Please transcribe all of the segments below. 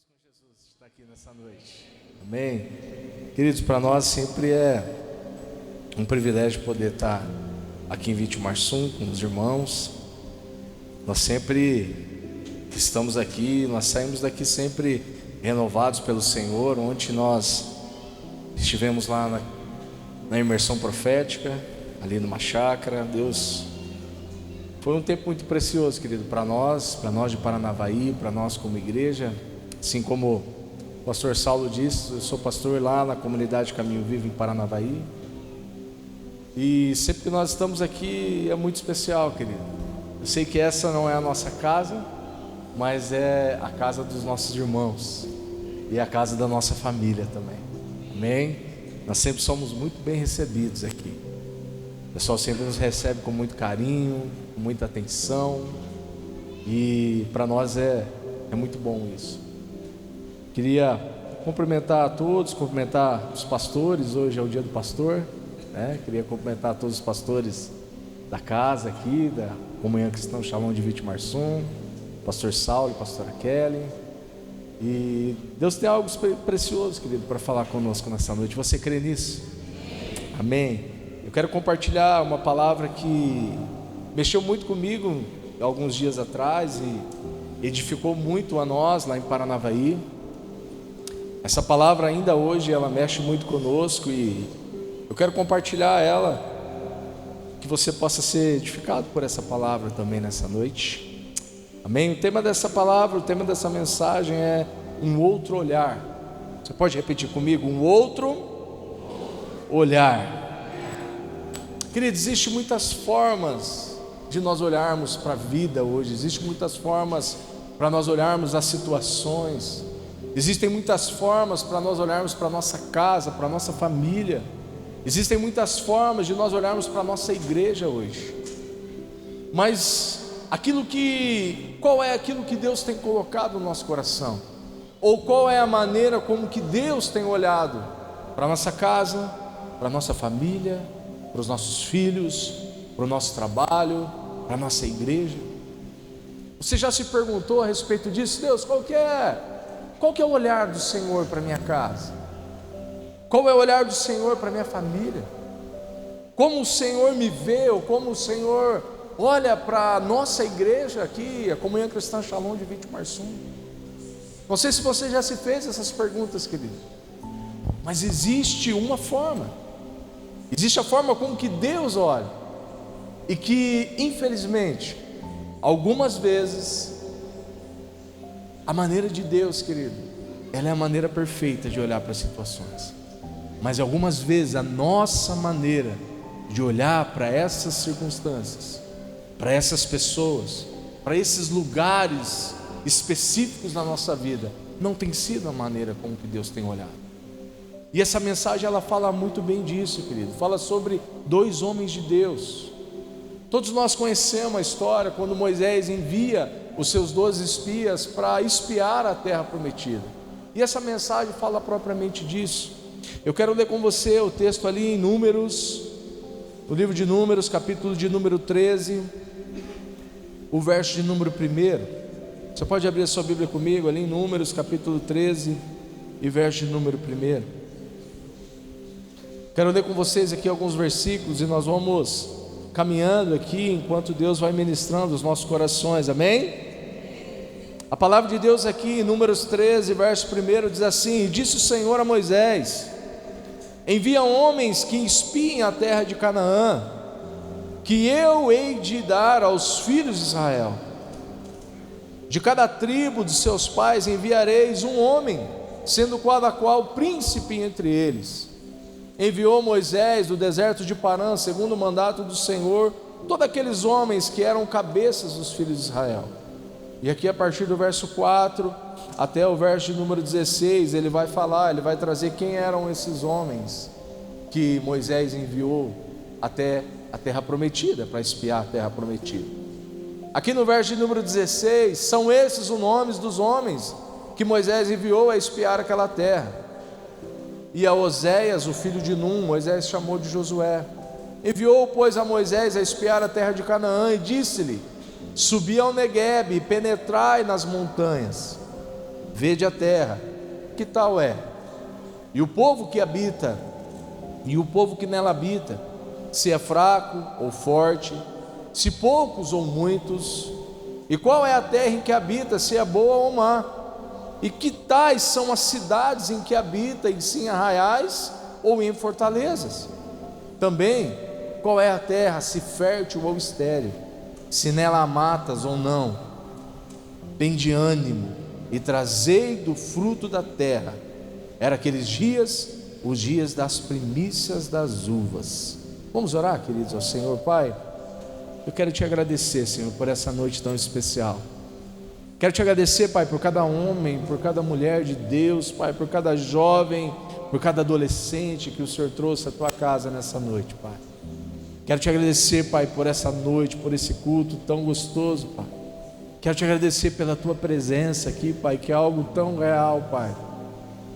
feliz com Jesus de estar aqui nessa noite. Amém? Queridos, para nós sempre é um privilégio poder estar aqui em Vitimarsum com os irmãos. Nós sempre que estamos aqui, nós saímos daqui sempre renovados pelo Senhor. Ontem nós estivemos lá na imersão profética, ali numa chácara. Deus, foi um tempo muito precioso, querido, para nós de Paranavaí, para nós como igreja. Assim como o pastor Saulo disse, eu sou pastor lá na comunidade Caminho Vivo em Paranavaí. E sempre que nós estamos aqui é muito especial, querido. Eu sei que essa não é a nossa casa, mas é a casa dos nossos irmãos e a casa da nossa família também. Amém? Nós sempre somos muito bem recebidos aqui. O pessoal sempre nos recebe com muito carinho, com muita atenção. E para nós é muito bom isso. Queria cumprimentar a todos, cumprimentar os pastores. Hoje é o dia do pastor, né? Queria cumprimentar todos os pastores da casa aqui, da Comunhão Cristã Shalom de Vitimarsum, pastor Saulo e pastora Kelly. E Deus tem algo precioso, querido, para falar conosco nessa noite. Você crê nisso? Amém? Eu quero compartilhar uma palavra que mexeu muito comigo alguns dias atrás e edificou muito a nós lá em Paranavaí. Essa palavra ainda hoje ela mexe muito conosco e eu quero compartilhar ela, que você possa ser edificado por essa palavra também nessa noite. Amém? O tema dessa palavra, o tema dessa mensagem é um outro olhar. Você pode repetir comigo? Um outro olhar. Querido, existem muitas formas de nós olharmos para a vida hoje. Existem muitas formas para nós olharmos as situações. Existem muitas formas para nós olharmos para a nossa casa, para a nossa família. Existem muitas formas de nós olharmos para a nossa igreja hoje. Mas qual é aquilo que Deus tem colocado no nosso coração? Ou qual é a maneira como que Deus tem olhado para a nossa casa, para a nossa família, para os nossos filhos, para o nosso trabalho, para a nossa igreja? Você já se perguntou a respeito disso? Deus, qual que é o olhar do Senhor para a minha casa? Qual é o olhar do Senhor para a minha família? Como o Senhor me vê, ou como o Senhor olha para a nossa igreja aqui, a Comunhão Cristã Shalom de Vitimarsum? Não sei se você já se fez essas perguntas, querido, mas existe uma forma. Existe a forma como que Deus olha, e que infelizmente algumas vezes a maneira de Deus, querido, ela é a maneira perfeita de olhar para as situações. Mas algumas vezes a nossa maneira de olhar para essas circunstâncias, para essas pessoas, para esses lugares específicos na nossa vida, não tem sido a maneira como que Deus tem olhado. E essa mensagem ela fala muito bem disso, querido. Fala sobre dois homens de Deus. Todos nós conhecemos a história quando Moisés envia os seus 12 espias para espiar a terra prometida. E essa mensagem fala propriamente disso. Eu quero ler com você o texto ali em Números, o livro de Números, capítulo de número 13, o verso de número 1. Você pode abrir a sua Bíblia comigo ali em Números, capítulo 13 e verso de número 1. Quero ler com vocês aqui alguns versículos e nós vamos caminhando aqui enquanto Deus vai ministrando os nossos corações, amém? A palavra de Deus aqui em Números 13, verso 1 diz assim: E disse o Senhor a Moisés: Envia homens que espiem a terra de Canaã, que eu hei de dar aos filhos de Israel. De cada tribo de seus pais enviareis um homem, sendo cada qual príncipe entre eles. Enviou Moisés do deserto de Parã, segundo o mandato do Senhor, todos aqueles homens que eram cabeças dos filhos de Israel. E aqui a partir do verso 4 até o verso de número 16, ele vai trazer quem eram esses homens que Moisés enviou até a terra prometida, para espiar a terra prometida. Aqui no verso de número 16, são esses os nomes dos homens que Moisés enviou a espiar aquela terra. E a Oséias, o filho de Num, Moisés chamou de Josué. Enviou, pois, a Moisés a espiar a terra de Canaã e disse-lhe: Subi ao Neguebe e penetrai nas montanhas, vede a terra, que tal é? E o povo que habita, e o povo que nela habita, se é fraco ou forte, se poucos ou muitos, e qual é a terra em que habita, se é boa ou má, e que tais são as cidades em que habita, e se em arraiais ou em fortalezas. Também, qual é a terra, se fértil ou estéril, se nela há matas ou não. Tende ânimo e trazei do fruto da terra. Era aqueles dias, os dias das primícias das uvas. Vamos orar, queridos, ao Senhor. Pai, eu quero te agradecer, Senhor, por essa noite tão especial. Quero te agradecer, Pai, por cada homem, por cada mulher de Deus, Pai, por cada jovem, por cada adolescente que o Senhor trouxe à tua casa nessa noite, Pai. Quero te agradecer, Pai, por essa noite, por esse culto tão gostoso, Pai. Quero te agradecer pela tua presença aqui, Pai, que é algo tão real, Pai,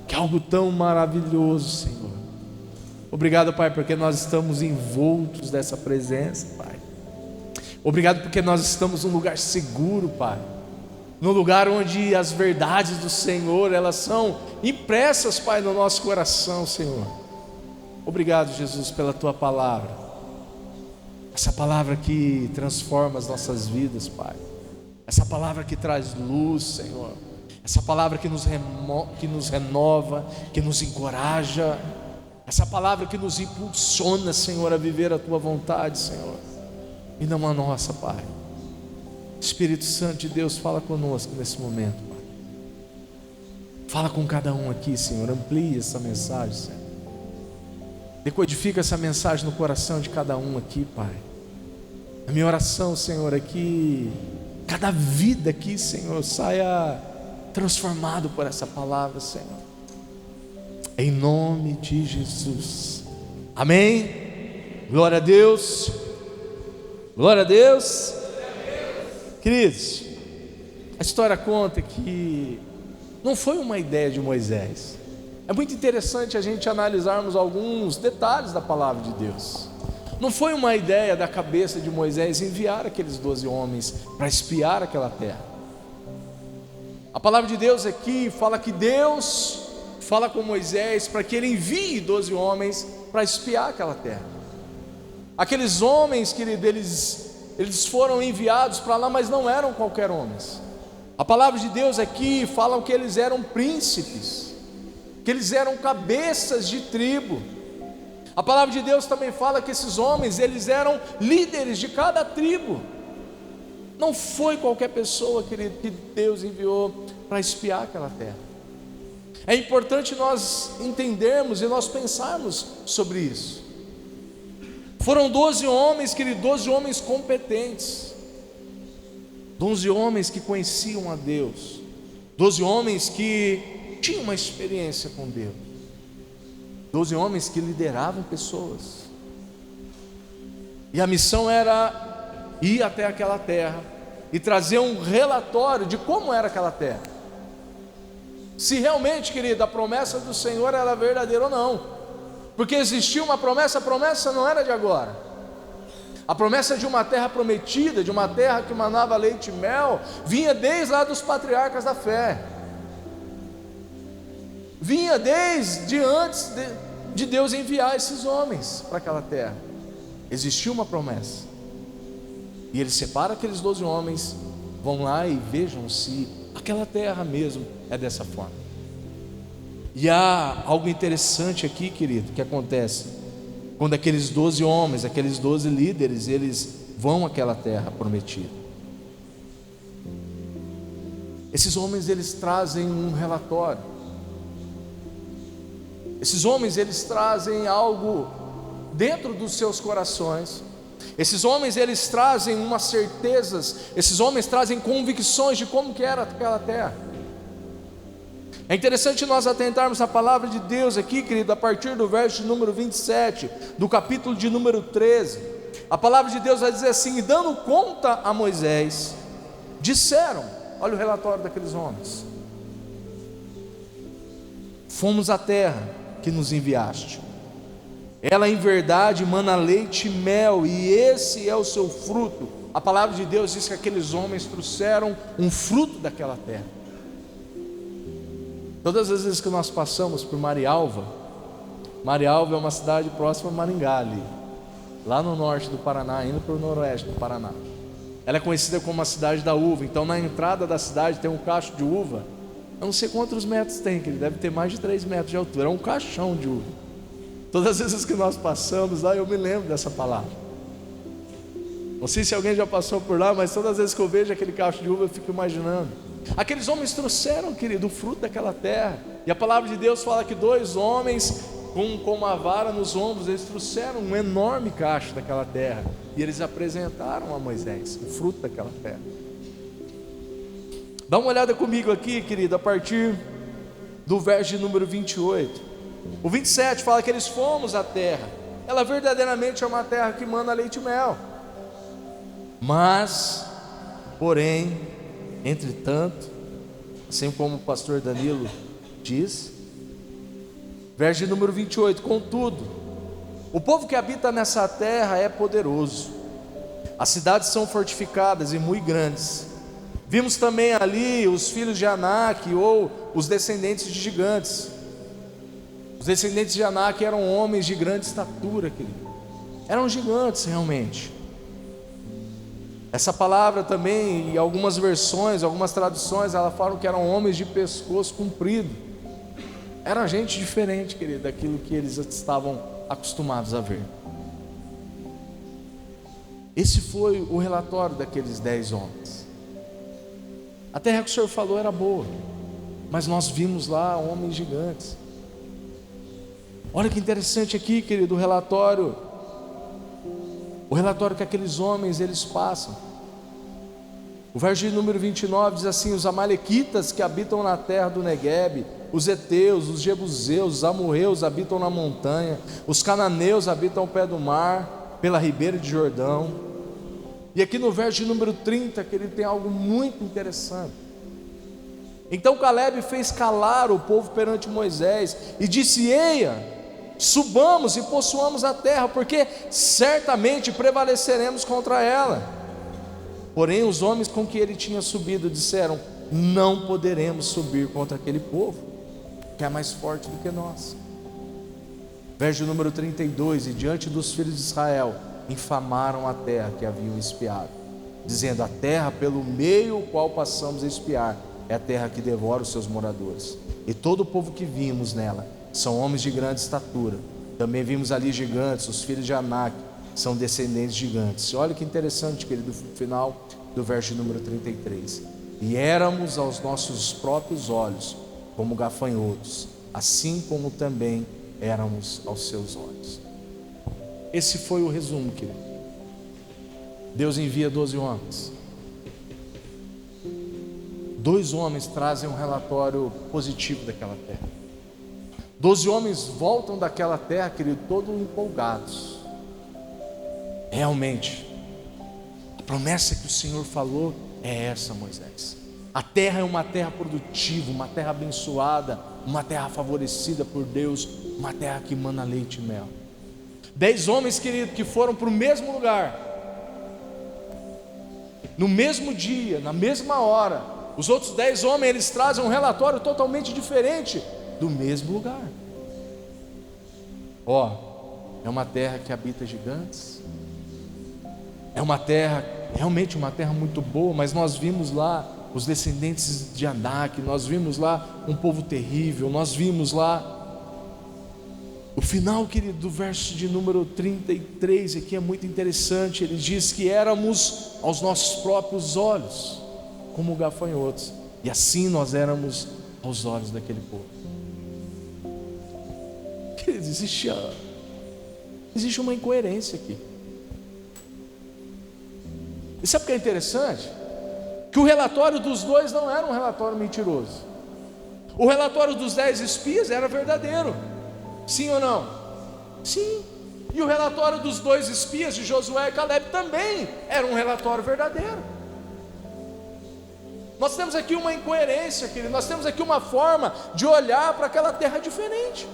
que é algo tão maravilhoso, Senhor. Obrigado, Pai, porque nós estamos envoltos dessa presença, Pai. Obrigado porque nós estamos num lugar seguro, Pai, num lugar onde as verdades do Senhor, elas são impressas, Pai, no nosso coração, Senhor. Obrigado, Jesus, pela tua palavra, essa palavra que transforma as nossas vidas, Pai, essa palavra que traz luz, Senhor, essa palavra que nos renova, que nos encoraja, essa palavra que nos impulsiona, Senhor, a viver a tua vontade, Senhor, e não a nossa, Pai. Espírito Santo de Deus, fala conosco nesse momento, Pai. Fala com cada um aqui, Senhor. Amplie essa mensagem, Senhor. Decodifica essa mensagem no coração de cada um aqui, Pai. A minha oração, Senhor, é que cada vida aqui, Senhor, saia transformado por essa palavra, Senhor, em nome de Jesus. Amém? Glória a Deus. Glória a Deus. Queridos, a história conta que não foi uma ideia de Moisés. É muito interessante a gente analisarmos alguns detalhes da palavra de Deus. Não foi uma ideia da cabeça de Moisés enviar aqueles 12 homens para espiar aquela terra. A palavra de Deus aqui fala que Deus fala com Moisés para que ele envie 12 homens para espiar aquela terra. Aqueles homens, querido, eles foram enviados para lá, mas não eram qualquer homens. A palavra de Deus aqui fala que eles eram príncipes, que eles eram cabeças de tribo. A palavra de Deus também fala que esses homens, eles eram líderes de cada tribo. Não foi qualquer pessoa, querido, que Deus enviou para espiar aquela terra. É importante nós entendermos e nós pensarmos sobre isso. Foram 12 homens, querido, 12 homens competentes, 12 homens que conheciam a Deus, 12 homens que tinham uma experiência com Deus, 12 homens que lideravam pessoas, e a missão era ir até aquela terra e trazer um relatório de como era aquela terra, se realmente, querido, a promessa do Senhor era verdadeira ou não. Porque existia uma promessa, a promessa não era de agora. A promessa de uma terra prometida, de uma terra que manava leite e mel, vinha desde lá dos patriarcas da fé. Vinha desde antes de Deus enviar esses homens para aquela terra. Existia uma promessa. E ele separa aqueles 12 homens, vão lá e vejam se aquela terra mesmo é dessa forma. E há algo interessante aqui, querido, que acontece quando aqueles 12 homens, aqueles 12 líderes, eles vão àquela terra prometida. Esses homens, eles trazem um relatório. Esses homens, eles trazem algo dentro dos seus corações. Esses homens, eles trazem umas certezas. Esses homens trazem convicções de como que era aquela terra. É interessante nós atentarmos na palavra de Deus aqui, querido, a partir do verso de número 27, do capítulo de número 13. A palavra de Deus vai dizer assim: e dando conta a Moisés, disseram, olha o relatório daqueles homens: fomos à terra que nos enviaste, ela em verdade mana leite e mel, e esse é o seu fruto. A palavra de Deus diz que aqueles homens trouxeram um fruto daquela terra. Todas as vezes que nós passamos por Marialva é uma cidade próxima a Maringá ali, lá no norte do Paraná, indo para o noroeste do Paraná. Ela é conhecida como a cidade da uva. Então na entrada da cidade tem um cacho de uva. Eu não sei quantos metros tem, que ele deve ter mais de 3 metros de altura. É um caixão de uva. Todas as vezes que nós passamos lá, eu me lembro dessa palavra. Não sei se alguém já passou por lá, mas todas as vezes que eu vejo aquele cacho de uva, eu fico imaginando. Aqueles homens trouxeram, querido, o fruto daquela terra. E a palavra de Deus fala que 2 homens com uma vara nos ombros, eles trouxeram um enorme cacho daquela terra. E eles apresentaram a Moisés o fruto daquela terra. Dá uma olhada comigo aqui, querido, a partir do verso de número 28. O 27 fala que eles fomos à terra. Ela verdadeiramente é uma terra que manda leite e mel. Mas, porém, entretanto, assim como o pastor Danilo diz, verso de número 28, contudo, o povo que habita nessa terra é poderoso, as cidades são fortificadas e muito grandes. Vimos também ali os filhos de Anak, ou os descendentes de gigantes. Os descendentes de Anak eram homens de grande estatura, querido. Eram gigantes realmente. Essa palavra também, em algumas versões, algumas traduções, ela falam que eram homens de pescoço comprido. Era gente diferente, querido, daquilo que eles estavam acostumados a ver. Esse foi o relatório daqueles 10 homens. A terra que o Senhor falou era boa, mas nós vimos lá homens gigantes. Olha que interessante aqui, querido, o relatório que aqueles homens eles passam. O verso de número 29 diz assim: os amalequitas que habitam na terra do Neguebe, os heteus, os jebuseus, os amorreus habitam na montanha, os cananeus habitam ao pé do mar, pela ribeira de Jordão. E aqui no verso de número 30, que ele tem algo muito interessante. Então Caleb fez calar o povo perante Moisés e disse: eia, subamos e possuamos a terra, porque certamente prevaleceremos contra ela. Porém os homens com que ele tinha subido disseram: não poderemos subir contra aquele povo, que é mais forte do que nós. Verso número 32: e diante dos filhos de Israel infamaram a terra que haviam espiado, dizendo: a terra pelo meio qual passamos a espiar é a terra que devora os seus moradores, e todo o povo que vimos nela são homens de grande estatura. Também vimos ali gigantes, os filhos de Anak são descendentes de gigantes. Olha que interessante, querido, no final do verso número 33: e éramos aos nossos próprios olhos como gafanhotos, assim como também éramos aos seus olhos. Esse foi o resumo, querido. Deus envia 12 homens. 2 homens trazem um relatório positivo daquela terra. 12 homens voltam daquela terra, querido, todos empolgados. Realmente, a promessa que o Senhor falou é essa, Moisés. A terra é uma terra produtiva, uma terra abençoada, uma terra favorecida por Deus, uma terra que mana leite e mel. 10 homens, querido, que foram para o mesmo lugar, no mesmo dia, na mesma hora. Os outros 10 homens, eles trazem um relatório totalmente diferente do mesmo lugar. É uma terra que habita gigantes, é uma terra, realmente uma terra muito boa, mas nós vimos lá os descendentes de Anak, nós vimos lá um povo terrível, nós vimos lá o final, querido, do verso de número 33, aqui é muito interessante. Ele diz que éramos aos nossos próprios olhos como gafanhotos, e assim nós éramos aos olhos daquele povo. Querido, existe uma incoerência aqui. E sabe o que é interessante? Que o relatório dos 2 não era um relatório mentiroso. O relatório dos 10 espias era verdadeiro. Sim ou não? Sim. E o relatório dos 2 espias de Josué e Caleb também era um relatório verdadeiro. Nós temos aqui uma incoerência, querido. Nós temos aqui uma forma de olhar para aquela terra diferente.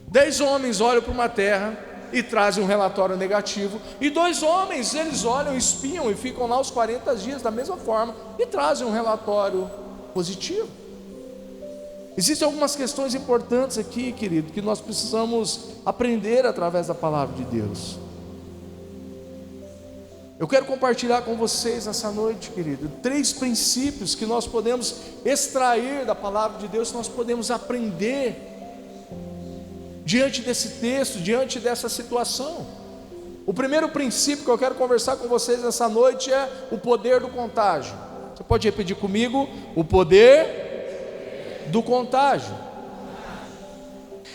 10 homens olham para uma terra e trazem um relatório negativo. E 2 homens, eles olham, espiam e ficam lá os 40 dias da mesma forma e trazem um relatório positivo. Existem algumas questões importantes aqui, querido, que nós precisamos aprender através da palavra de Deus. Eu quero compartilhar com vocês nessa noite, querido, 3 princípios que nós podemos extrair da palavra de Deus, que nós podemos aprender diante desse texto, diante dessa situação. O primeiro princípio que eu quero conversar com vocês nessa noite é o poder do contágio. Você pode repetir comigo? O poder do contágio.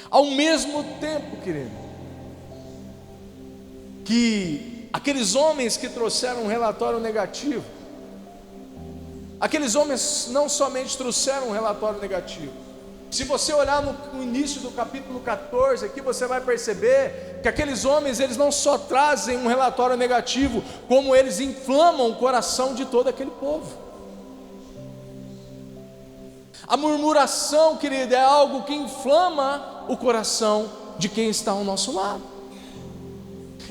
Ao mesmo tempo, querido, que aqueles homens que trouxeram um relatório negativo, aqueles homens não somente trouxeram um relatório negativo. Se você olhar no início do capítulo 14 aqui, você vai perceber que aqueles homens, eles não só trazem um relatório negativo, como eles inflamam o coração de todo aquele povo. A murmuração, querido, é algo que inflama o coração de quem está ao nosso lado.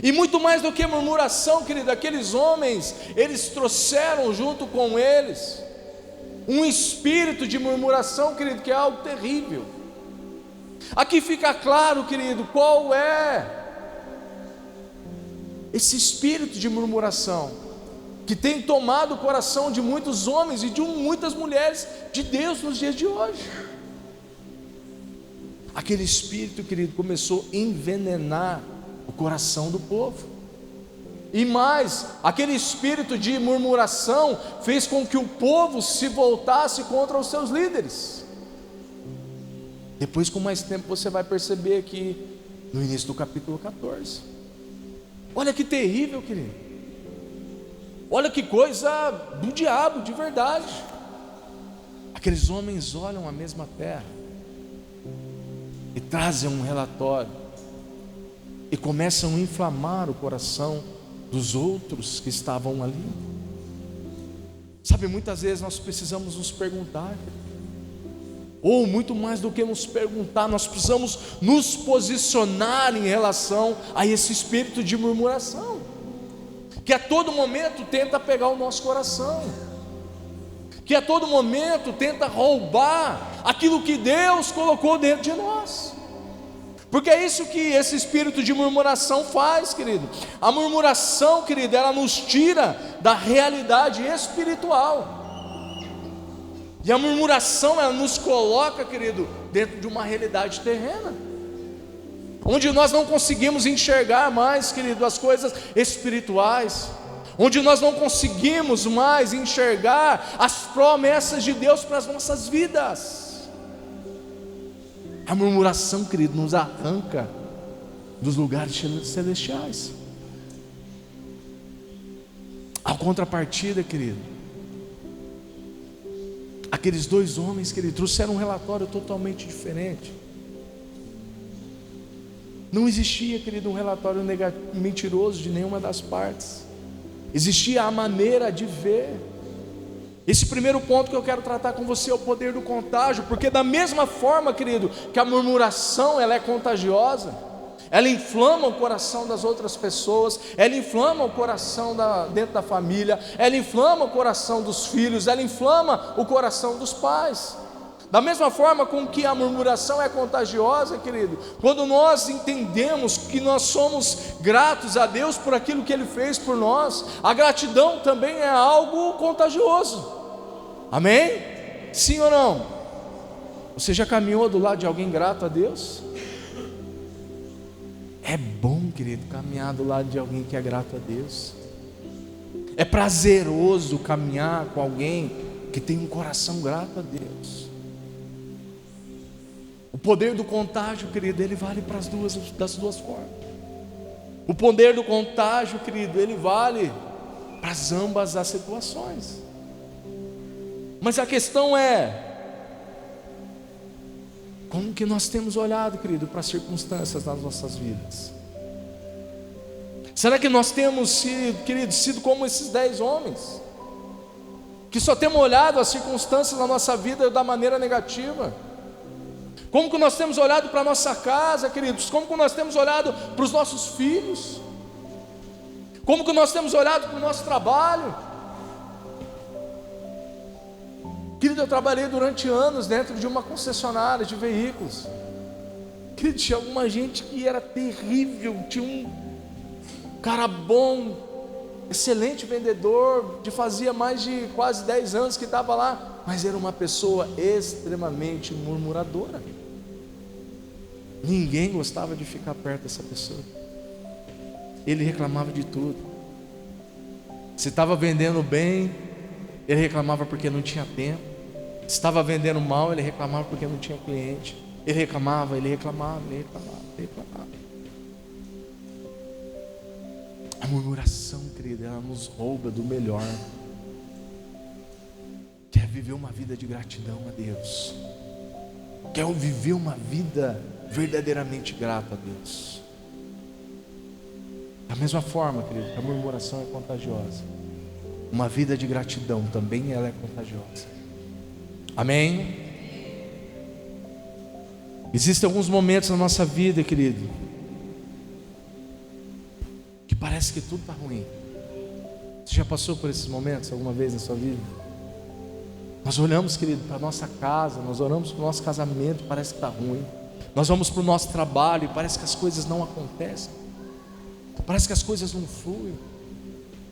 E muito mais do que murmuração, querido, aqueles homens, eles trouxeram junto com eles um espírito de murmuração, querido, que é algo terrível. Aqui fica claro, querido, qual é esse espírito de murmuração que tem tomado o coração de muitos homens e de muitas mulheres de Deus nos dias de hoje. Aquele espírito, querido, começou a envenenar o coração do povo. E mais, aquele espírito de murmuração fez com que o povo se voltasse contra os seus líderes. Depois, com mais tempo, você vai perceber aqui no início do capítulo 14. Olha que terrível, querido. Olha que coisa do diabo, de verdade. Aqueles homens olham a mesma terra e trazem um relatório e começam a inflamar o coração dos outros que estavam ali. Sabe, muitas vezes nós precisamos nos perguntar, ou muito mais do que nos perguntar, nós precisamos nos posicionar em relação a esse espírito de murmuração, que a todo momento tenta pegar o nosso coração, que a todo momento tenta roubar aquilo que Deus colocou dentro de nós. Porque é isso que esse espírito de murmuração faz, querido. A murmuração, querido, ela nos tira da realidade espiritual. E a murmuração, ela nos coloca, querido, dentro de uma realidade terrena, onde nós não conseguimos enxergar mais, querido, as coisas espirituais, onde nós não conseguimos mais enxergar as promessas de Deus para as nossas vidas. A murmuração, querido, nos arranca dos lugares celestiais. A contrapartida, querido, aqueles 2 homens, querido, trouxeram um relatório totalmente diferente. Não existia, querido, um relatório mentiroso de nenhuma das partes. Existia a maneira de ver. Esse primeiro ponto que eu quero tratar com você é o poder do contágio, porque da mesma forma, querido, que a murmuração ela é contagiosa, ela inflama o coração das outras pessoas, ela inflama o coração dentro da família, ela inflama o coração dos filhos, ela inflama o coração dos pais. Da mesma forma com que a murmuração é contagiosa, querido, quando nós entendemos que nós somos gratos a Deus por aquilo que Ele fez por nós, a gratidão também é algo contagioso. Amém? Sim ou não? Você já caminhou do lado de alguém grato a Deus? É bom, querido, caminhar do lado de alguém que é grato a Deus. É prazeroso caminhar com alguém que tem um coração grato a Deus. O poder do contágio, querido, ele vale para das duas formas. O poder do contágio, querido, ele vale para ambas as situações. Mas a questão é, como que nós temos olhado, querido, para as circunstâncias das nossas vidas? Será que nós temos sido, querido, sido como esses 10 homens, que só temos olhado as circunstâncias da nossa vida da maneira negativa? Como que nós temos olhado para a nossa casa, queridos? Como que nós temos olhado para os nossos filhos? Como que nós temos olhado para o nosso trabalho? Querido, eu trabalhei durante anos dentro de uma concessionária de veículos. Querido, tinha alguma gente que era terrível. Tinha um cara bom, excelente vendedor, de fazia mais de quase 10 anos que estava lá, mas era uma pessoa extremamente murmuradora. Ninguém gostava de ficar perto dessa pessoa. Ele reclamava de tudo. Se estava vendendo bem, ele reclamava porque não tinha tempo. Se estava vendendo mal, ele reclamava porque não tinha cliente. Ele reclamava. A murmuração, querida, ela nos rouba do melhor. Quer viver uma vida de gratidão a Deus, quer viver uma vida verdadeiramente grata a Deus. Da mesma forma, querido, que a murmuração é contagiosa, uma vida de gratidão também ela é contagiosa. Amém? Existem alguns momentos na nossa vida, querido, que parece que tudo está ruim. Você já passou por esses momentos alguma vez na sua vida? Nós olhamos, querido, para a nossa casa, nós olhamos para o nosso casamento, parece que está ruim. Nós vamos para o nosso trabalho e parece que as coisas não acontecem, parece que as coisas não fluem.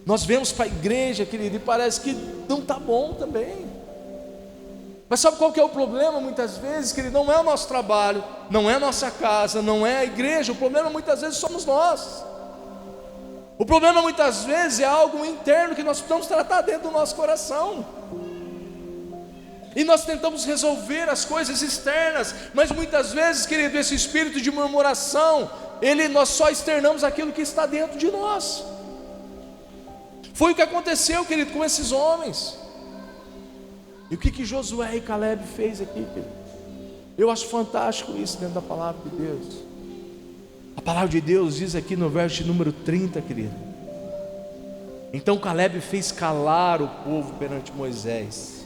Nós vemos para a igreja, querido, e parece que não está bom também. Mas sabe qual que é o problema muitas vezes, querido? Não é o nosso trabalho, não é a nossa casa, não é a igreja. O problema muitas vezes somos nós. O problema muitas vezes é algo interno que nós precisamos tratar dentro do nosso coração. E nós tentamos resolver as coisas externas, mas muitas vezes, querido, esse espírito de murmuração, nós só externamos aquilo que está dentro de nós. Foi o que aconteceu, querido, com esses homens. E o que Josué e Caleb fez aqui, querido? Eu acho fantástico isso dentro da palavra de Deus. A palavra de Deus diz aqui no verso número 30, querido: então Caleb fez calar o povo perante Moisés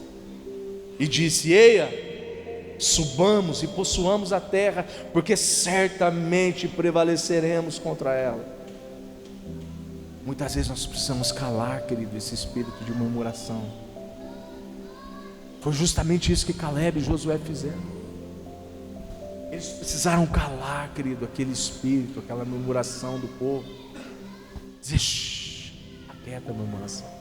e disse: eia, subamos e possuamos a terra, porque certamente prevaleceremos contra ela. Muitas vezes nós precisamos calar, querido, esse espírito de murmuração. Foi justamente isso que Caleb e Josué fizeram. Eles precisaram calar, querido, aquele espírito, aquela murmuração do povo. Dizer: aquieta a murmuração.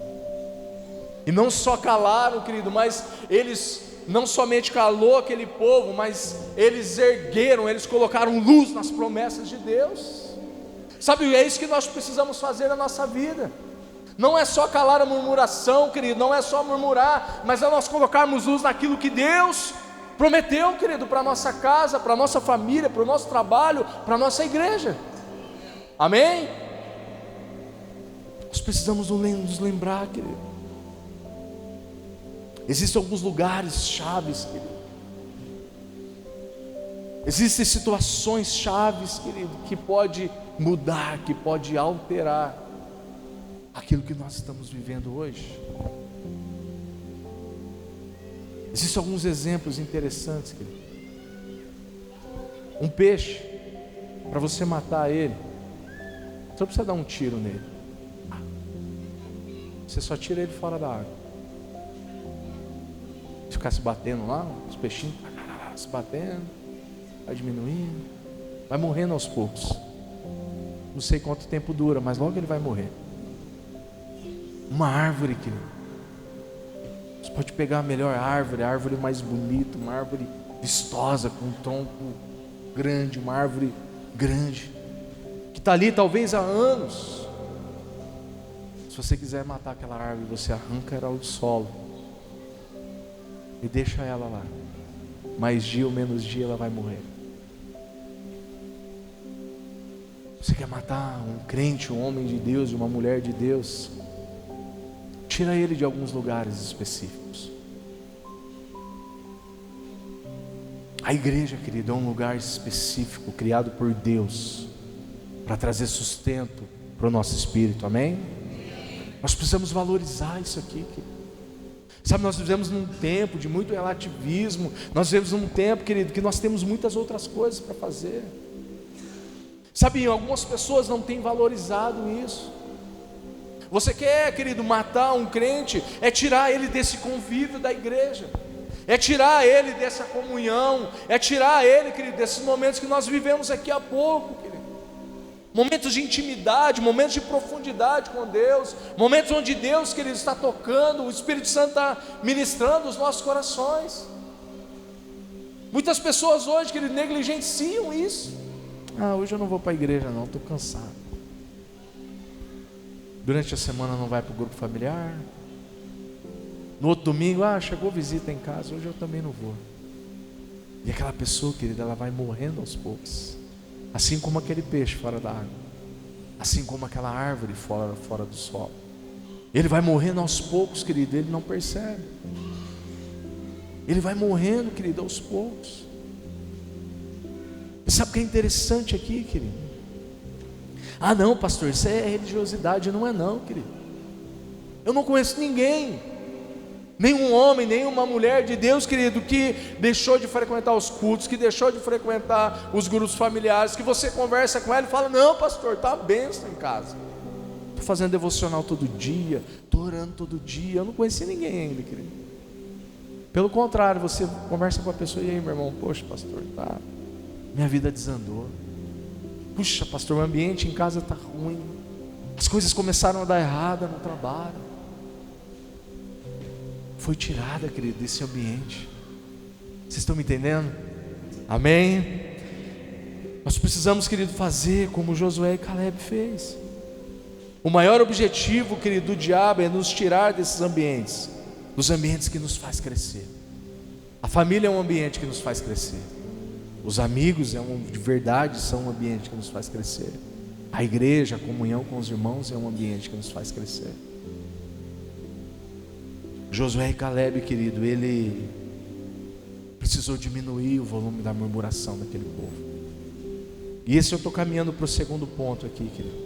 E não só calaram, querido, mas eles não somente calou aquele povo, mas eles ergueram, eles colocaram luz nas promessas de Deus. Sabe, é isso que nós precisamos fazer na nossa vida. Não é só calar a murmuração, querido, não é só murmurar, mas é nós colocarmos luz naquilo que Deus prometeu, querido, para a nossa casa, para a nossa família, para o nosso trabalho, para a nossa igreja. Amém? Nós precisamos nos lembrar, querido. Existem alguns lugares chaves, querido. Existem situações chaves, querido, que pode mudar, que pode alterar aquilo que nós estamos vivendo hoje. Existem alguns exemplos interessantes, querido. Um peixe, para você matar ele, você não precisa dar um tiro nele. Você só tira ele fora da água. Ficar se batendo lá, os peixinhos se batendo, vai diminuindo, vai morrendo aos poucos. Não sei quanto tempo dura, mas logo ele vai morrer. Uma árvore, querido, você pode pegar a melhor árvore, a árvore mais bonita, uma árvore vistosa, com um tronco grande, uma árvore grande, que está ali talvez há anos. Se você quiser matar aquela árvore, você arranca ela do solo e deixa ela lá. Mais dia ou menos dia ela vai morrer. Você quer matar um crente, um homem de Deus, uma mulher de Deus, tira ele de alguns lugares específicos. A igreja, querido, é um lugar específico criado por Deus para trazer sustento para o nosso espírito, amém? Nós precisamos valorizar isso aqui, querido. Sabe, nós vivemos num tempo de muito relativismo. Nós vivemos num tempo, querido, que nós temos muitas outras coisas para fazer. Sabe, algumas pessoas não têm valorizado isso. Você quer, querido, matar um crente, é tirar ele desse convívio da igreja, é tirar ele dessa comunhão, é tirar ele, querido, desses momentos que nós vivemos aqui há pouco, querido. Momentos de intimidade, momentos de profundidade com Deus, momentos onde Deus, querido, está tocando, o Espírito Santo está ministrando os nossos corações. Muitas pessoas hoje, querido, negligenciam isso. Hoje eu não vou para a igreja não, estou cansado. Durante a semana não vai para o grupo familiar. No outro domingo, chegou visita em casa, hoje eu também não vou. E aquela pessoa, querida, ela vai morrendo aos poucos. Assim como aquele peixe fora da água, assim como aquela árvore fora do solo. Ele vai morrendo aos poucos, querido, ele não percebe. Ele vai morrendo, querido, aos poucos. E sabe o que é interessante aqui, querido? Não, pastor, isso é religiosidade. Não é não, querido. Eu não conheço ninguém, nenhum homem, nenhuma mulher de Deus, querido, que deixou de frequentar os cultos, que deixou de frequentar os grupos familiares, que você conversa com ela e fala: não, pastor, está uma bênção em casa, estou fazendo devocional todo dia, estou orando todo dia. Eu não conheci ninguém ainda, querido. Pelo contrário, você conversa com a pessoa: e aí, meu irmão, poxa, pastor, minha vida desandou. Puxa, pastor, o ambiente em casa está ruim, as coisas começaram a dar errado no trabalho. Foi tirada, querido, desse ambiente. Vocês estão me entendendo? Amém? Nós precisamos, querido, fazer como Josué e Caleb fez. O maior objetivo, querido, do diabo é nos tirar desses ambientes, dos ambientes que nos faz crescer. A família é um ambiente que nos faz crescer. Os amigos de verdade são um ambiente que nos faz crescer. A igreja, a comunhão com os irmãos é um ambiente que nos faz crescer. Josué e Caleb, querido, ele precisou diminuir o volume da murmuração daquele povo. E esse eu estou caminhando para o segundo ponto aqui, querido.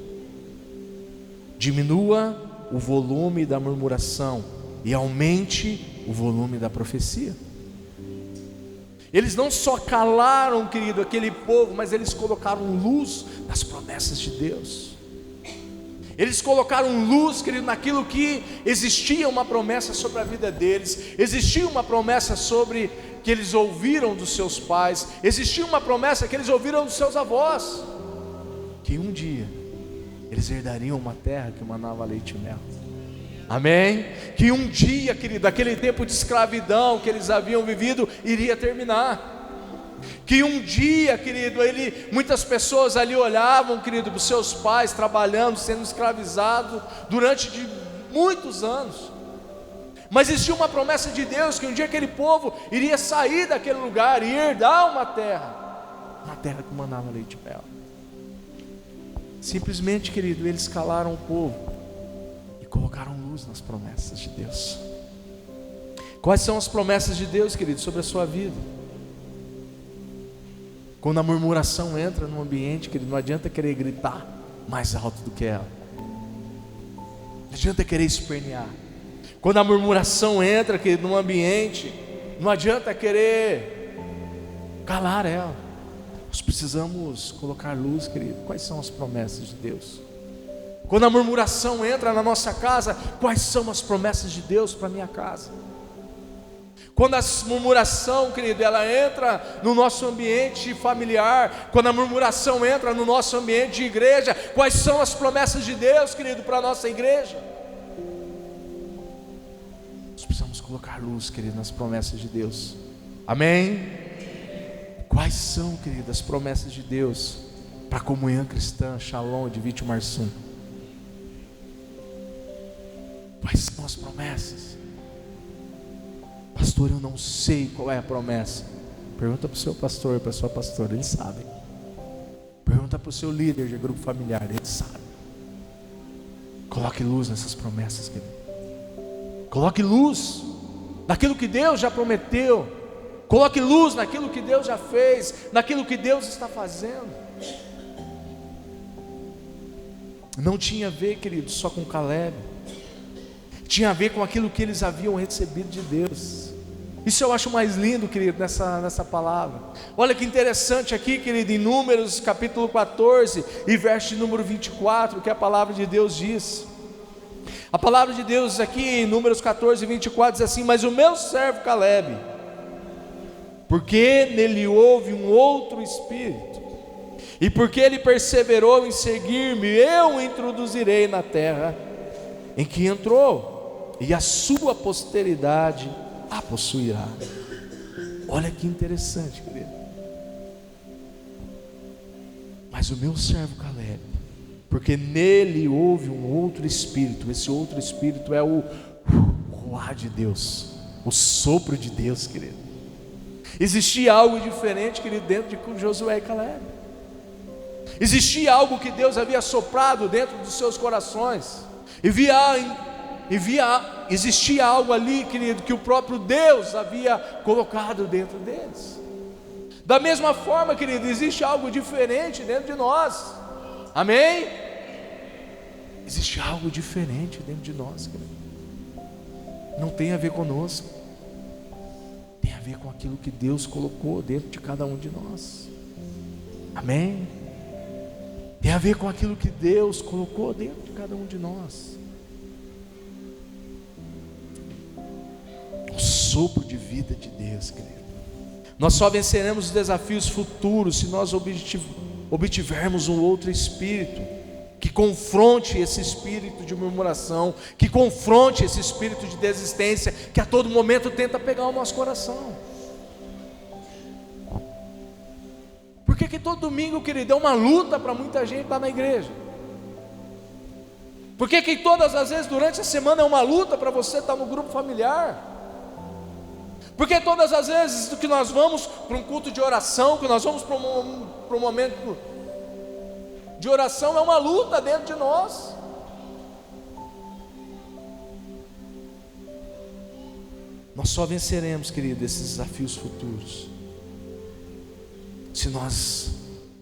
Diminua o volume da murmuração e aumente o volume da profecia. Eles não só calaram, querido, aquele povo, mas eles colocaram luz nas promessas de Deus. Eles colocaram luz, querido, naquilo que existia uma promessa sobre a vida deles, existia uma promessa sobre que eles ouviram dos seus pais, existia uma promessa que eles ouviram dos seus avós, que um dia eles herdariam uma terra que manava leite e mel. Amém? Que um dia, querido, aquele tempo de escravidão que eles haviam vivido iria terminar. Que um dia, querido, muitas pessoas ali olhavam, querido, para os seus pais trabalhando, sendo escravizados durante muitos anos. Mas existia uma promessa de Deus que um dia aquele povo iria sair daquele lugar e herdar uma terra que manava leite e mel. Simplesmente, querido, eles calaram o povo e colocaram luz nas promessas de Deus. Quais são as promessas de Deus, querido, sobre a sua vida? Quando a murmuração entra no ambiente, querido, não adianta querer gritar mais alto do que ela, não adianta querer espernear. Quando a murmuração entra, querido, no ambiente, não adianta querer calar ela. Nós precisamos colocar luz, querido. Quais são as promessas de Deus? Quando a murmuração entra na nossa casa, quais são as promessas de Deus para a minha casa? Quando a murmuração, querido, ela entra no nosso ambiente familiar, quando a murmuração entra no nosso ambiente de igreja, quais são as promessas de Deus, querido, para a nossa igreja? Nós precisamos colocar luz, querido, nas promessas de Deus. Amém? Quais são, querido, as promessas de Deus para a comunhão cristã, Shalom, de Vítor Marsum? Quais são as promessas? Pastor, eu não sei qual é a promessa. Pergunta para o seu pastor, para a sua pastora, eles sabem. Pergunta para o seu líder de grupo familiar, eles sabem. Coloque luz nessas promessas, querido. Coloque luz naquilo que Deus já prometeu. Coloque luz naquilo que Deus já fez, naquilo que Deus está fazendo. Não tinha a ver, querido, só com Caleb. tinha a ver com aquilo que eles haviam recebido de Deus. Isso eu acho mais lindo, querido, nessa palavra. Olha que interessante aqui, querido, em Números capítulo 14 e verso de número 24, que a palavra de Deus diz. A palavra de Deus aqui em Números 14 e 24 diz assim: mas o meu servo Caleb, porque nele houve um outro espírito, e porque ele perseverou em seguir-me, eu o introduzirei na terra em que entrou, e a sua posteridade a possuirá. Olha que interessante, querido. Mas o meu servo Caleb, porque nele houve um outro espírito. Esse outro espírito é o ruá de Deus, o sopro de Deus, querido. Existia algo diferente, querido, dentro de Josué e Caleb. Existia algo que Deus havia soprado dentro dos seus corações. Existia algo ali, querido, que o próprio Deus havia colocado dentro deles. Da mesma forma, querido, existe algo diferente dentro de nós. Amém? Existe algo diferente dentro de nós, querido. Não tem a ver conosco, tem a ver com aquilo que Deus colocou dentro de cada um de nós. Amém? Tem a ver com aquilo que Deus colocou dentro de cada um de nós. O sopro de vida de Deus, querido. Nós só venceremos os desafios futuros se nós obtivermos um outro espírito que confronte esse espírito de murmuração, que confronte esse espírito de desistência que a todo momento tenta pegar o nosso coração. Por que todo domingo, querido, é uma luta para muita gente estar na igreja? Por que todas as vezes durante a semana é uma luta para você estar no grupo familiar? Porque todas as vezes que nós vamos para um culto de oração, que nós vamos para um momento de oração, é uma luta dentro de nós. Nós só venceremos, querido, esses desafios futuros se nós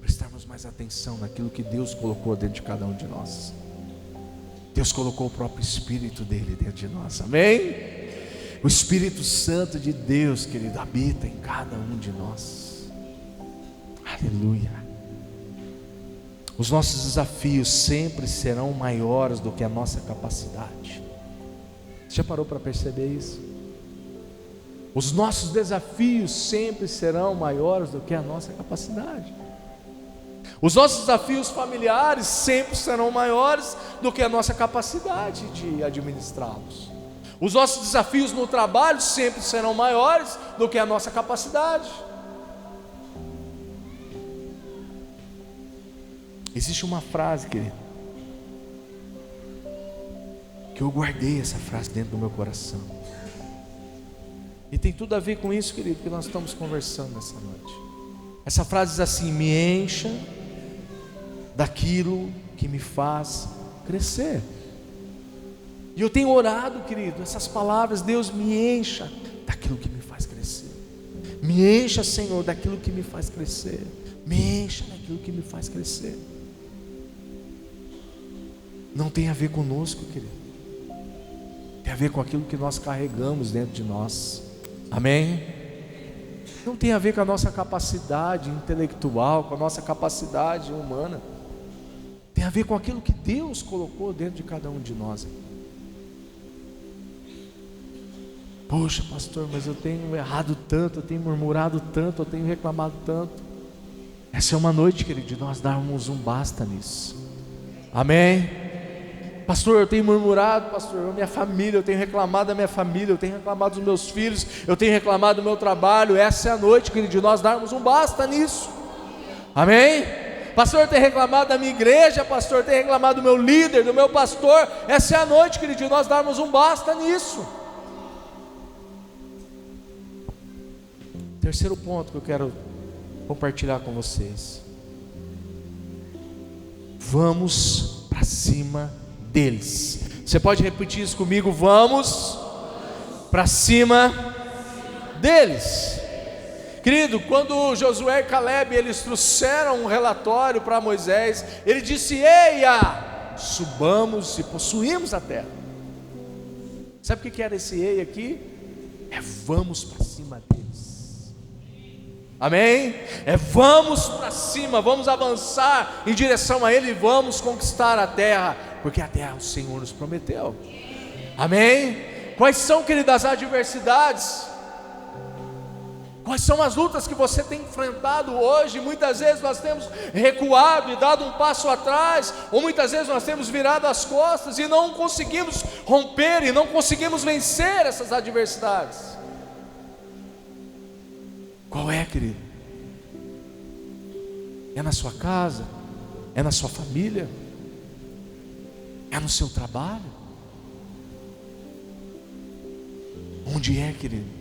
prestarmos mais atenção naquilo que Deus colocou dentro de cada um de nós. Deus colocou o próprio Espírito dele dentro de nós, amém? O Espírito Santo de Deus, querido, habita em cada um de nós. Aleluia. Os nossos desafios sempre serão maiores do que a nossa capacidade. Você já parou para perceber isso? Os nossos desafios sempre serão maiores do que a nossa capacidade. Os nossos desafios familiares sempre serão maiores do que a nossa capacidade de administrá-los. Os nossos desafios no trabalho sempre serão maiores do que a nossa capacidade. Existe uma frase, querido, que eu guardei essa frase dentro do meu coração, e tem tudo a ver com isso, querido, que nós estamos conversando nessa noite. Essa frase diz assim: me encha daquilo que me faz crescer. E eu tenho orado, querido, essas palavras: Deus, me encha daquilo que me faz crescer. Me encha, Senhor, daquilo que me faz crescer. Me encha daquilo que me faz crescer. Não tem a ver conosco, querido. Tem a ver com aquilo que nós carregamos dentro de nós. Amém? Não tem a ver com a nossa capacidade intelectual, com a nossa capacidade humana. Tem a ver com aquilo que Deus colocou dentro de cada um de nós. Poxa, pastor, mas eu tenho errado tanto, eu tenho murmurado tanto, eu tenho reclamado tanto. Essa é uma noite, querido, de nós darmos um basta nisso. Amém? Pastor, eu tenho murmurado, pastor, minha família, eu tenho reclamado da minha família, eu tenho reclamado dos meus filhos, eu tenho reclamado do meu trabalho. Essa é a noite, querido, de nós darmos um basta nisso. Amém? Pastor, eu tenho reclamado da minha igreja, pastor, eu tenho reclamado do meu líder, do meu pastor. Essa é a noite, querido, de nós darmos um basta nisso. Terceiro ponto que eu quero compartilhar com vocês: vamos para cima deles. Você pode repetir isso comigo? Vamos para cima deles. Querido, quando Josué e Caleb eles trouxeram um relatório para Moisés, ele disse: eia, subamos e possuímos a terra. Sabe o que era esse ei aqui? É vamos para cima deles. Amém? É vamos para cima, vamos avançar em direção a Ele e vamos conquistar a terra, porque a terra o Senhor nos prometeu. Amém? Quais são, queridas, as adversidades? Quais são as lutas que você tem enfrentado hoje? Muitas vezes nós temos recuado e dado um passo atrás, ou muitas vezes nós temos virado as costas e não conseguimos romper e não conseguimos vencer essas adversidades. Qual é, querido? É na sua casa? É na sua família? É no seu trabalho? Onde é, querido,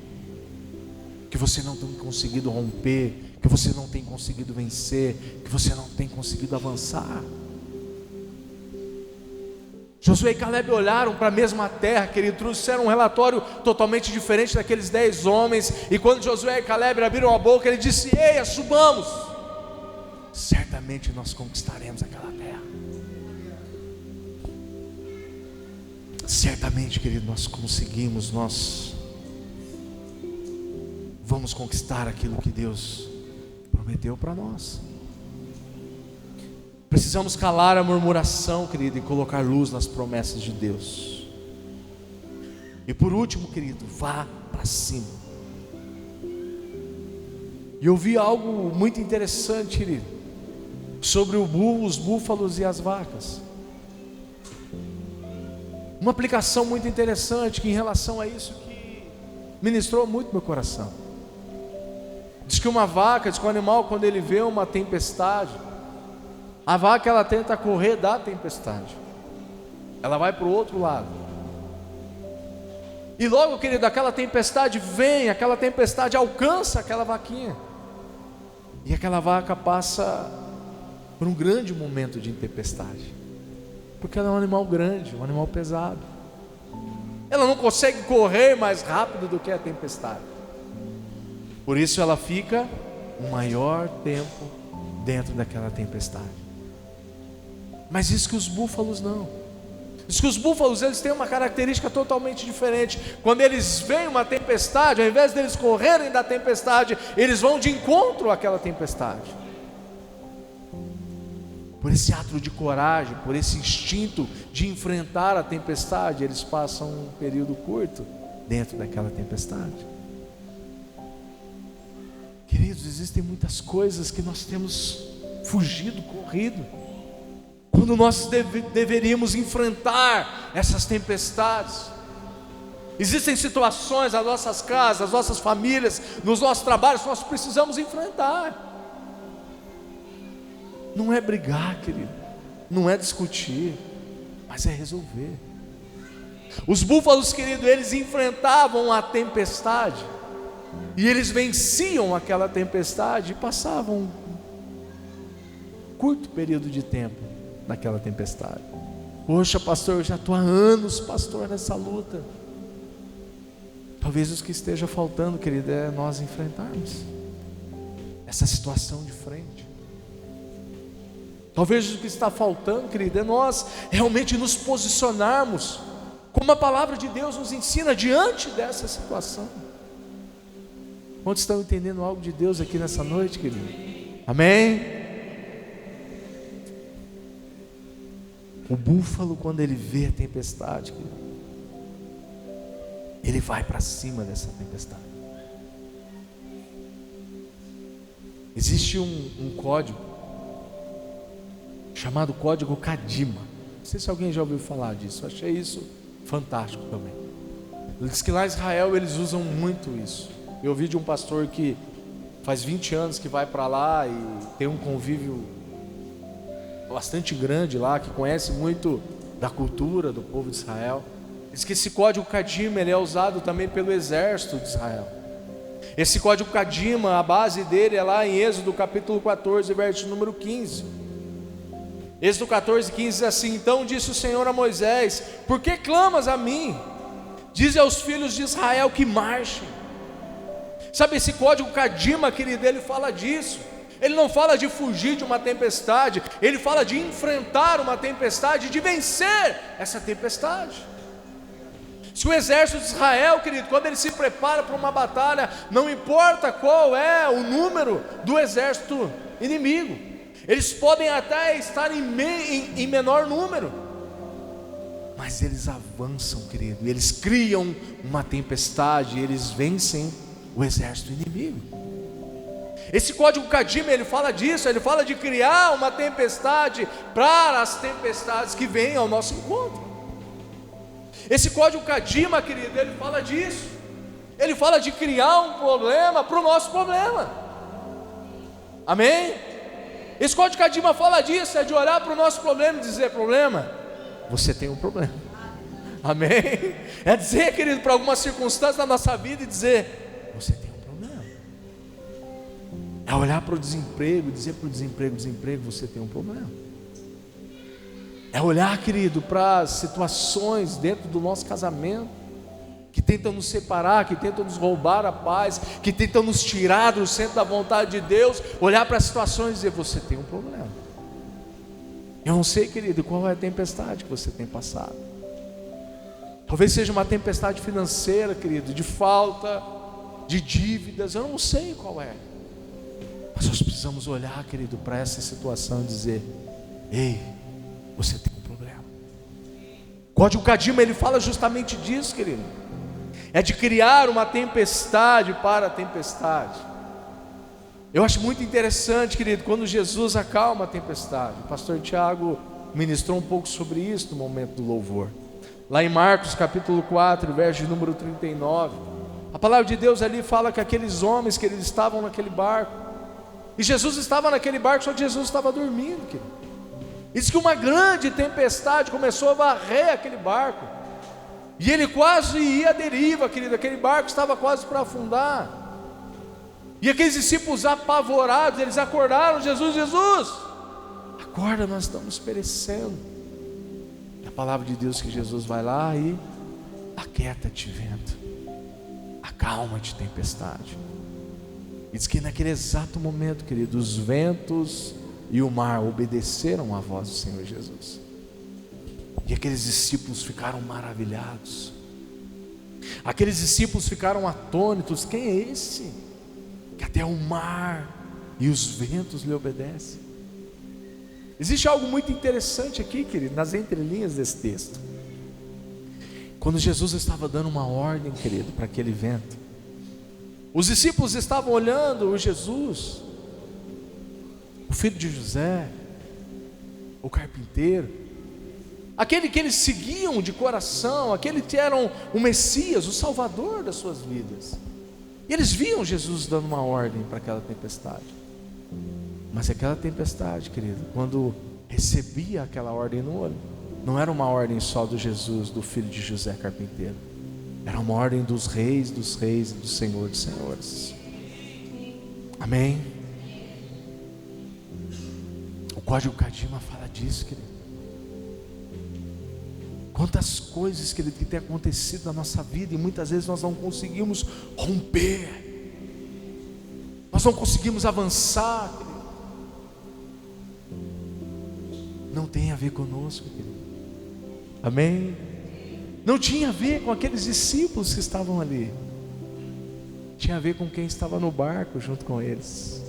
que você não tem conseguido romper, que você não tem conseguido vencer, que você não tem conseguido avançar? Josué e Caleb olharam para a mesma terra, querido, trouxeram um relatório totalmente diferente daqueles 10 homens, e quando Josué e Caleb abriram a boca, ele disse: eia, subamos, certamente nós conquistaremos aquela terra. Certamente, querido, nós conseguimos, nós vamos conquistar aquilo que Deus prometeu para nós. Precisamos calar a murmuração, querido, e colocar luz nas promessas de Deus. E por último, querido, vá para cima. E eu vi algo muito interessante, querido, sobre os búfalos e as vacas. Uma aplicação muito interessante que em relação a isso que ministrou muito meu coração. Diz que uma vaca, diz que o animal, quando ele vê uma tempestade, a vaca ela tenta correr da tempestade, ela vai para o outro lado. E logo, querido, aquela tempestade vem, aquela tempestade alcança aquela vaquinha, e aquela vaca passa por um grande momento de tempestade, porque ela é um animal grande, um animal pesado. Ela não consegue correr mais rápido do que a tempestade. Por isso ela fica o maior tempo dentro daquela tempestade. Mas diz que os búfalos não. Diz que os búfalos, eles têm uma característica totalmente diferente. Quando eles veem uma tempestade, ao invés deles correrem da tempestade, eles vão de encontro àquela tempestade. Por esse ato de coragem, por esse instinto de enfrentar a tempestade, eles passam um período curto dentro daquela tempestade. Queridos, existem muitas coisas que nós temos fugido, corrido, quando nós deveríamos enfrentar essas tempestades. Existem situações nas nossas casas, nas nossas famílias, nos nossos trabalhos, que nós precisamos enfrentar. Não é brigar, querido, não é discutir, mas é resolver. Os búfalos, querido, eles enfrentavam a tempestade, e eles venciam aquela tempestade e passavam um curto período de tempo naquela tempestade. Poxa, pastor, eu já estou há anos, pastor, nessa luta. Talvez o que esteja faltando, querido, é nós enfrentarmos essa situação de frente. Talvez o que está faltando, querido, é nós realmente nos posicionarmos como a palavra de Deus nos ensina diante dessa situação. Quantos estão entendendo algo de Deus aqui nessa noite, querido? Amém? O búfalo, quando ele vê a tempestade, querido, ele vai para cima dessa tempestade. Existe um código chamado Código Cadima. Não sei se alguém já ouviu falar disso. Eu achei isso fantástico também. Ele diz que lá em Israel eles usam muito isso. Eu ouvi de um pastor que faz 20 anos que vai para lá e tem um convívio bastante grande lá, que conhece muito da cultura do povo de Israel. Diz que esse Código Cadima, ele é usado também pelo exército de Israel. Esse Código Cadima, a base dele é lá em Êxodo capítulo 14, verso número 15. Êxodo 14, 15 diz assim: então disse o Senhor a Moisés: por que clamas a mim? Dize aos filhos de Israel que marchem. Sabe, esse Código Cadima, querido, ele fala disso. Ele não fala de fugir de uma tempestade, ele fala de enfrentar uma tempestade, de vencer essa tempestade. Se o exército de Israel, querido, quando ele se prepara para uma batalha, não importa qual é o número do exército inimigo, eles podem até estar em menor número, mas eles avançam, querido, e eles criam uma tempestade, e eles vencem o exército inimigo. Esse código Kadima, ele fala disso, ele fala de criar uma tempestade para as tempestades que vêm ao nosso encontro. Esse código Kadima, querido, ele fala disso. Ele fala de criar um problema para o nosso problema. Amém? Esse código Kadima fala disso, é de olhar para o nosso problema e dizer: problema, você tem um problema. Amém? É dizer, querido, para algumas circunstâncias da nossa vida e dizer: você tem um problema. É olhar para o desemprego e dizer para o desemprego, você tem um problema. É olhar, querido, para as situações dentro do nosso casamento, que tentam nos separar, que tentam nos roubar a paz, que tentam nos tirar do centro da vontade de Deus. Olhar para as situações e dizer: você tem um problema. Eu não sei, querido, qual é a tempestade que você tem passado. Talvez seja uma tempestade financeira, querido, de falta, de dívidas, eu não sei qual é. Mas nós precisamos olhar, querido, para essa situação e dizer: ei, você tem um problema. O Código Kadima, ele fala justamente disso, querido. É de criar uma tempestade para a tempestade. Eu acho muito interessante, querido, quando Jesus acalma a tempestade. O pastor Tiago ministrou um pouco sobre isso no momento do louvor. Lá em Marcos capítulo 4, verso de número 39, a palavra de Deus ali fala que aqueles homens, que eles estavam naquele barco, e Jesus estava naquele barco, só que Jesus estava dormindo, querido. Diz que uma grande tempestade começou a varrer aquele barco, e ele quase ia à deriva, querido. Aquele barco estava quase para afundar, e aqueles discípulos apavorados, eles acordaram: Jesus, acorda, nós estamos perecendo. A palavra de Deus que Jesus vai lá e aquieta-te, vento, acalma-te, tempestade. E diz que naquele exato momento, querido, os ventos e o mar obedeceram à voz do Senhor Jesus. E aqueles discípulos ficaram maravilhados. Aqueles discípulos ficaram atônitos: quem é esse que até o mar e os ventos lhe obedecem? Existe algo muito interessante aqui, querido, nas entrelinhas desse texto. Quando Jesus estava dando uma ordem, querido, para aquele vento, os discípulos estavam olhando o Jesus, o filho de José, o carpinteiro, aquele que eles seguiam de coração, aquele que era o Messias, o Salvador das suas vidas. E eles viam Jesus dando uma ordem para aquela tempestade. Mas aquela tempestade, querido, quando recebia aquela ordem no olho, não era uma ordem só do Jesus, do filho de José carpinteiro, era uma ordem dos reis e do Senhor dos senhores. Amém? O Código Kadima fala disso, querido. Quantas coisas, querido, que tem acontecido na nossa vida, e muitas vezes nós não conseguimos romper, nós não conseguimos avançar, querido. Não tem a ver conosco, querido. Amém? Não tinha a ver com aqueles discípulos que estavam ali, tinha a ver com quem estava no barco junto com eles.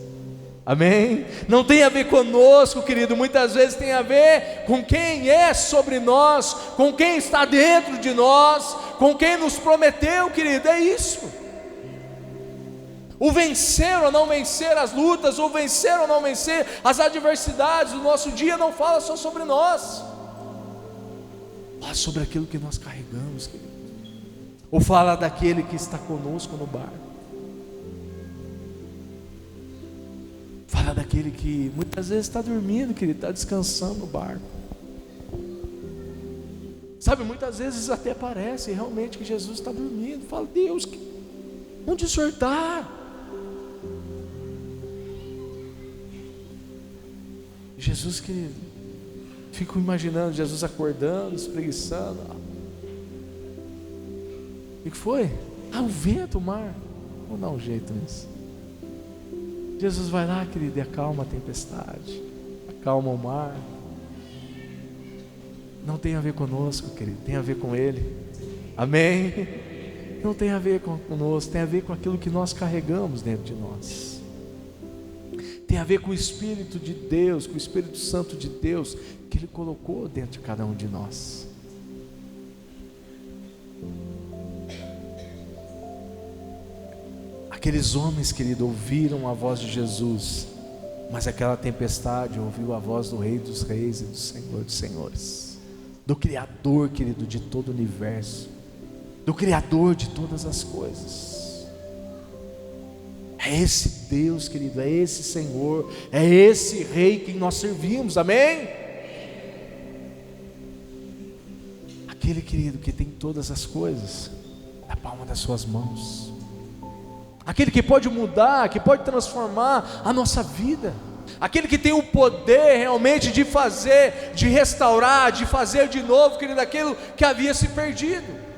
Amém? Não tem a ver conosco, querido. Muitas vezes tem a ver com quem é sobre nós, com quem está dentro de nós, com quem nos prometeu, querido. É isso. O vencer ou não vencer as lutas, o vencer ou não vencer as adversidades do nosso dia, não fala só sobre nós, fala sobre aquilo que nós carregamos, querido. Ou fala daquele que está conosco no barco. Fala daquele que muitas vezes está dormindo, querido, está descansando no barco. Sabe, muitas vezes até parece realmente que Jesus está dormindo. Fala: Deus, onde o Senhor está? Jesus, querido, fico imaginando Jesus acordando, espreguiçando. O que foi? O vento, o mar. Vou dar um jeito nisso. Jesus vai lá, querido, e acalma a tempestade, acalma o mar. Não tem a ver conosco, querido, tem a ver com Ele. Amém? Não tem a ver conosco, tem a ver com aquilo que nós carregamos dentro de nós. Tem a ver com o Espírito de Deus, com o Espírito Santo de Deus, que Ele colocou dentro de cada um de nós. Aqueles homens, querido, ouviram a voz de Jesus, mas aquela tempestade ouviu a voz do Rei dos Reis e do Senhor dos Senhores, do Criador, querido, de todo o universo, do Criador de todas as coisas. É esse Deus, querido, é esse Senhor, é esse Rei que nós servimos, amém? Aquele, querido, que tem todas as coisas na palma das suas mãos, aquele que pode mudar, que pode transformar a nossa vida, aquele que tem o poder realmente de fazer, de restaurar, de fazer de novo, querido, aquilo que havia se perdido,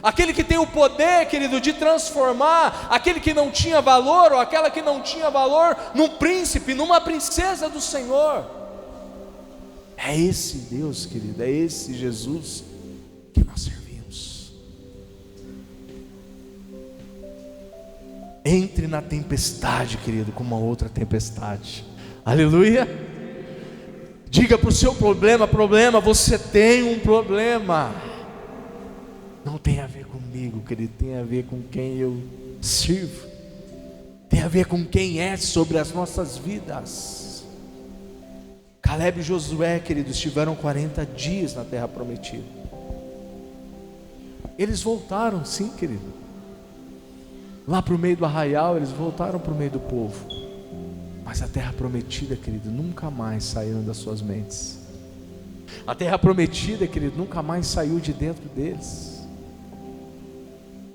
aquele que tem o poder, querido, de transformar aquele que não tinha valor, ou aquela que não tinha valor, num príncipe, numa princesa do Senhor. É esse Deus, querido, é esse Jesus que nós servimos. Entre na tempestade, querido, como uma outra tempestade. Aleluia. Diga para o seu problema: você tem um problema. Não tem a ver comigo, querido, tem a ver com quem eu sirvo, tem a ver com quem é sobre as nossas vidas. Caleb e Josué, querido, estiveram 40 dias na terra prometida. Eles voltaram, sim, querido, lá para o meio do arraial, eles voltaram para o meio do povo, mas a terra prometida, querido, nunca mais saíram das suas mentes. A terra prometida, querido, nunca mais saiu de dentro deles.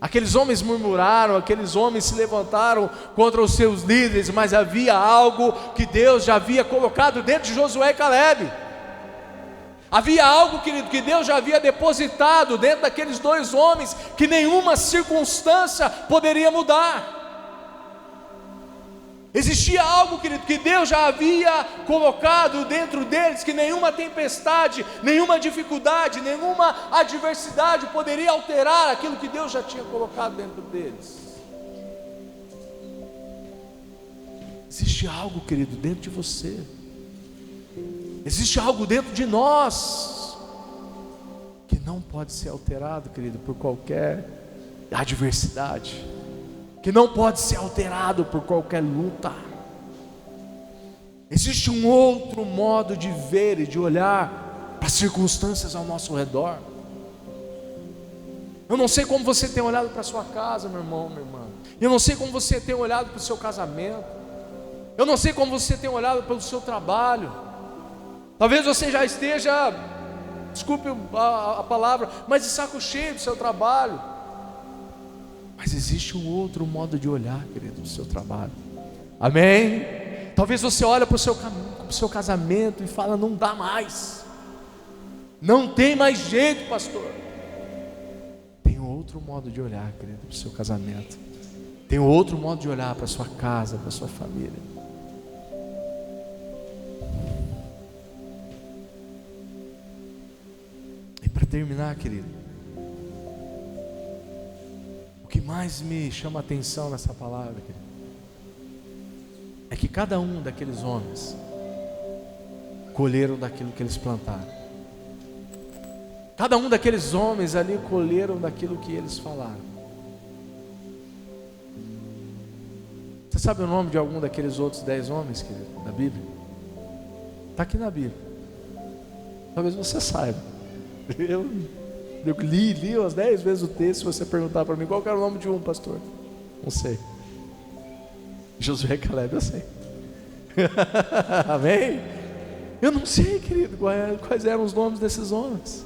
Aqueles homens murmuraram, aqueles homens se levantaram contra os seus líderes, mas havia algo que Deus já havia colocado dentro de Josué e Caleb. Havia algo, querido, que Deus já havia depositado dentro daqueles dois homens, que nenhuma circunstância poderia mudar. Existia algo, querido, que Deus já havia colocado dentro deles, que nenhuma tempestade, nenhuma dificuldade, nenhuma adversidade poderia alterar aquilo que Deus já tinha colocado dentro deles. Existe algo, querido, dentro de você. Existe algo dentro de nós que não pode ser alterado, querido, por qualquer adversidade, que não pode ser alterado por qualquer luta. Existe um outro modo de ver e de olhar para as circunstâncias ao nosso redor. Eu não sei como você tem olhado para a sua casa, meu irmão, minha irmã. Eu não sei como você tem olhado para o seu casamento. Eu não sei como você tem olhado pelo seu trabalho. Talvez você já esteja, desculpe a palavra, mas de saco cheio do seu trabalho. Mas existe um outro modo de olhar, querido, do seu trabalho. Amém? Talvez você olhe para o seu casamento e fala: não dá mais, não tem mais jeito, pastor. Tem outro modo de olhar, querido, para o seu casamento. Tem outro modo de olhar para a sua casa, para a sua família. E para terminar, querido, o que mais me chama a atenção nessa palavra, querido, é que cada um daqueles homens colheram daquilo que eles plantaram. Cada um daqueles homens ali colheram daquilo que eles falaram. Você sabe o nome de algum daqueles outros 10 homens, querido, da Bíblia? Está aqui na Bíblia. Talvez você saiba. Eu li umas 10 vezes o texto. Se você perguntar para mim qual era o nome de um, pastor, não sei. Josué e Caleb, eu sei. Amém? Eu não sei, querido, quais eram os nomes desses homens.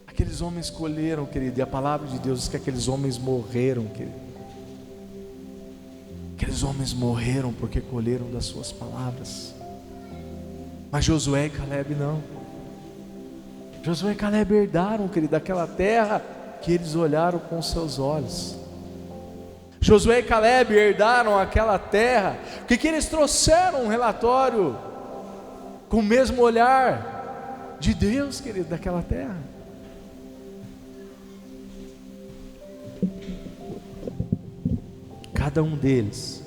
Aqueles homens colheram, querido, e a palavra de Deus diz que aqueles homens morreram, querido. Aqueles homens morreram porque colheram das suas palavras. Mas Josué e Caleb não. Josué e Caleb herdaram, querido, aquela terra que eles olharam com seus olhos. Josué e Caleb herdaram aquela terra, que eles trouxeram um relatório com o mesmo olhar de Deus, querido, daquela terra. Cada um deles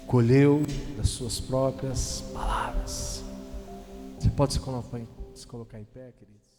colheu das suas próprias palavras. Você pode se colocar em pé, queridos?